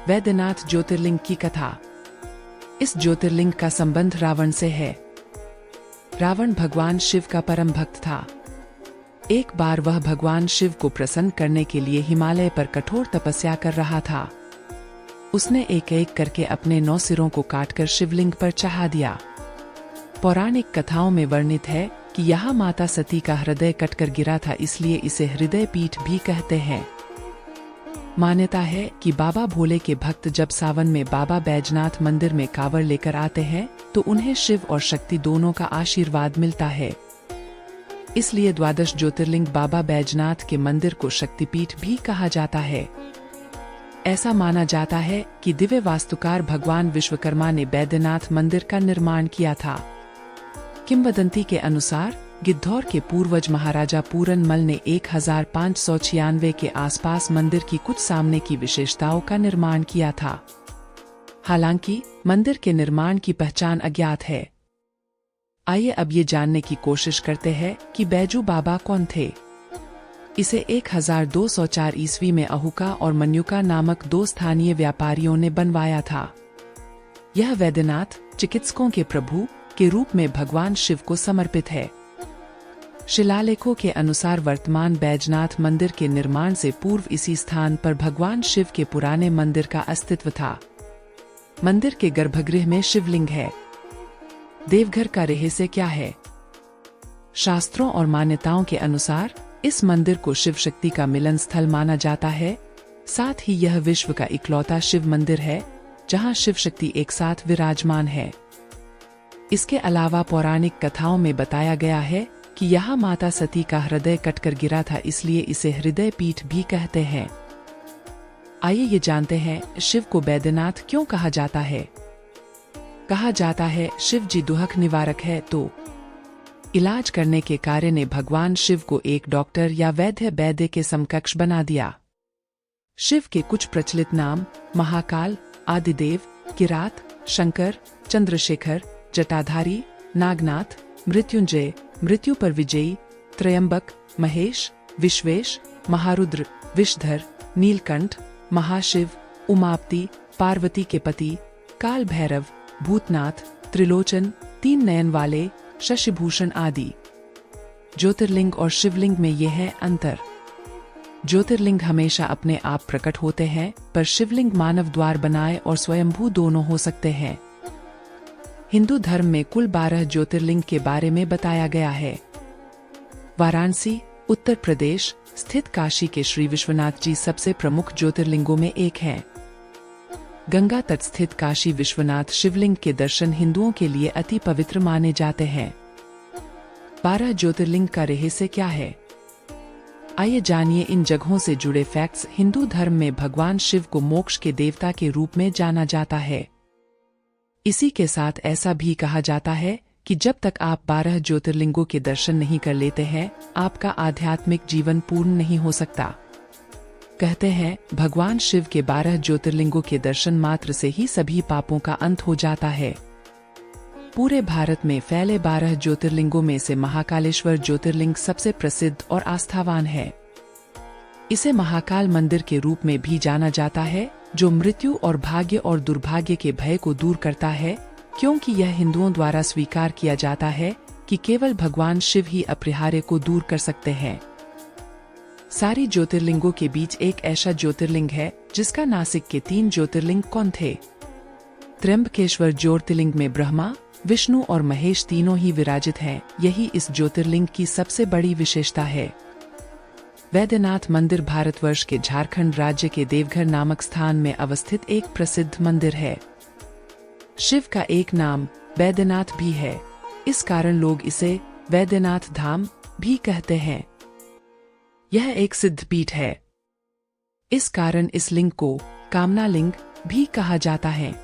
वैद्यनाथ ज्योतिर्लिंग की कथा। इस ज्योतिर्लिंग का संबंध रावण से है। रावण भगवान शिव का परम भक्त था। एक बार वह भगवान शिव को प्रसन्न करने के लिए हिमालय पर कठोर तपस्या कर रहा था। उसने एक एक करके अपने 9 सिरों को काटकर शिवलिंग पर चढ़ा दिया। पौराणिक कथाओं में वर्णित है कि यहाँ माता सती का हृदय कटकर गिरा था, इसलिए इसे हृदय पीठ भी कहते हैं। मान्यता है कि बाबा भोले के भक्त जब सावन में बाबा बैजनाथ मंदिर में कांवड़ लेकर आते हैं तो उन्हें शिव और शक्ति दोनों का आशीर्वाद मिलता है। इसलिए द्वादश ज्योतिर्लिंग बाबा बैजनाथ के मंदिर को शक्तिपीठ भी कहा जाता है। ऐसा माना जाता है कि दिव्य वास्तुकार भगवान विश्वकर्मा ने बैद्यनाथ मंदिर का निर्माण किया था। किंवदंती के अनुसार गिद्धौर के पूर्वज महाराजा पूरनमल ने 1596 के आसपास मंदिर की कुछ सामने की विशेषताओं का निर्माण किया था। हालांकि मंदिर के निर्माण की पहचान अज्ञात है। आइए अब ये जानने की कोशिश करते हैं कि बैजू बाबा कौन थे। इसे 1204 ईस्वी में अहुका और मन्युका नामक 2 स्थानीय व्यापारियों ने बनवाया था। यह वैद्यनाथ चिकित्सकों के प्रभु के रूप में भगवान शिव को समर्पित है। शिलालेखों के अनुसार वर्तमान बैजनाथ मंदिर के निर्माण से पूर्व इसी स्थान पर भगवान शिव के पुराने मंदिर का अस्तित्व था। मंदिर के गर्भगृह में शिवलिंग है। देवघर का रहस्य क्या है? शास्त्रों और मान्यताओं के अनुसार इस मंदिर को शिव शक्ति का मिलन स्थल माना जाता है। साथ ही यह विश्व का इकलौता शिव मंदिर है जहां शिव शक्ति एक साथ विराजमान है। इसके अलावा पौराणिक कथाओं में बताया गया है कि यहाँ माता सती का हृदय कटकर गिरा था, इसलिए इसे हृदय पीठ भी कहते हैं। आइए ये जानते हैं शिव को बैद्यनाथ क्यों कहा जाता है। कहा जाता है शिव जी दुहक निवारक है, तो इलाज करने के कार्य ने भगवान शिव को एक डॉक्टर या वैद्य के समकक्ष बना दिया। शिव के कुछ प्रचलित नाम महाकाल, आदिदेव, किरात, शंकर, चंद्रशेखर, जटाधारी, नागनाथ, मृत्युंजय, मृत्यु पर विजयी, त्रयंबक, महेश, विश्वेश, महारुद्र, विषधर, नीलकंठ, महाशिव, उमापति, पार्वती के पति, काल भैरव, भूतनाथ, त्रिलोचन, 3 नयन वाले, शशिभूषण आदि। ज्योतिर्लिंग और शिवलिंग में यह है अंतर। ज्योतिर्लिंग हमेशा अपने आप प्रकट होते हैं, पर शिवलिंग मानव द्वार बनाए और स्वयंभू दोनों हो सकते हैं। हिंदू धर्म में कुल 12 ज्योतिर्लिंग के बारे में बताया गया है। वाराणसी, उत्तर प्रदेश स्थित काशी के श्री विश्वनाथ जी सबसे प्रमुख ज्योतिर्लिंगों में एक हैं। गंगा तट स्थित काशी विश्वनाथ शिवलिंग के दर्शन हिंदुओं के लिए अति पवित्र माने जाते हैं। 12 ज्योतिर्लिंग का रहस्य क्या है? आइए जानिए इन जगहों से जुड़े फैक्ट्स। हिंदू धर्म में भगवान शिव को मोक्ष के देवता के रूप में जाना जाता है। इसी के साथ ऐसा भी कहा जाता है कि जब तक आप 12 ज्योतिर्लिंगों के दर्शन नहीं कर लेते हैं, आपका आध्यात्मिक जीवन पूर्ण नहीं हो सकता। कहते हैं भगवान शिव के 12 ज्योतिर्लिंगों के दर्शन मात्र से ही सभी पापों का अंत हो जाता है। पूरे भारत में फैले 12 ज्योतिर्लिंगों में से महाकालेश्वर ज्योतिर्लिंग सबसे प्रसिद्ध और आस्थावान है। इसे महाकाल मंदिर के रूप में भी जाना जाता है, जो मृत्यु और भाग्य और दुर्भाग्य के भय को दूर करता है, क्योंकि यह हिंदुओं द्वारा स्वीकार किया जाता है कि केवल भगवान शिव ही अपरिहार्य को दूर कर सकते हैं। सारी ज्योतिर्लिंगों के बीच एक ऐसा ज्योतिर्लिंग है जिसका नासिक के 3 ज्योतिर्लिंग कौन थे? त्र्यंबकेश्वर ज्योतिर्लिंग में ब्रह्मा, विष्णु और महेश तीनों ही विराजित हैं। यही इस ज्योतिर्लिंग की सबसे बड़ी विशेषता है। वैद्यनाथ मंदिर भारतवर्ष के झारखंड राज्य के देवघर नामक स्थान में अवस्थित एक प्रसिद्ध मंदिर है। शिव का एक नाम वैद्यनाथ भी है, इस कारण लोग इसे वैद्यनाथ धाम भी कहते हैं। यह एक सिद्धपीठ है, इस कारण इस लिंग को कामना लिंग भी कहा जाता है।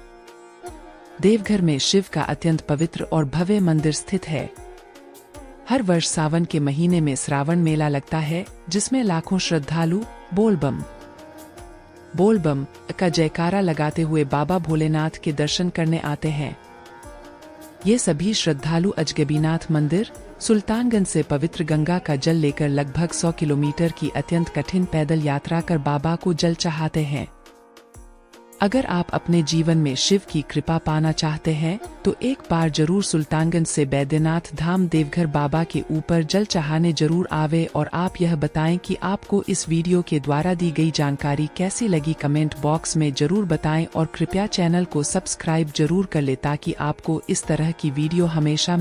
देवघर में शिव का अत्यंत पवित्र और भव्य मंदिर स्थित है। हर वर्ष सावन के महीने में श्रावण मेला लगता है, जिसमें लाखों श्रद्धालु बोलबम बोलबम का जयकारा लगाते हुए बाबा भोलेनाथ के दर्शन करने आते हैं। ये सभी श्रद्धालु अजगबीनाथ मंदिर, सुल्तानगंज से पवित्र गंगा का जल लेकर लगभग 100 किलोमीटर की अत्यंत कठिन पैदल यात्रा कर बाबा को जल चढ़ाते हैं। अगर आप अपने जीवन में शिव की कृपा पाना चाहते हैं तो एक बार जरूर सुल्तानगंज से बैद्यनाथ धाम देवघर बाबा के ऊपर जल चढ़ाने जरूर आवे। और आप यह बताएं कि आपको इस वीडियो के द्वारा दी गई जानकारी कैसी लगी, कमेंट बॉक्स में जरूर बताएं और कृपया चैनल को सब्सक्राइब जरूर कर ले ताकि आपको इस तरह की वीडियो हमेशा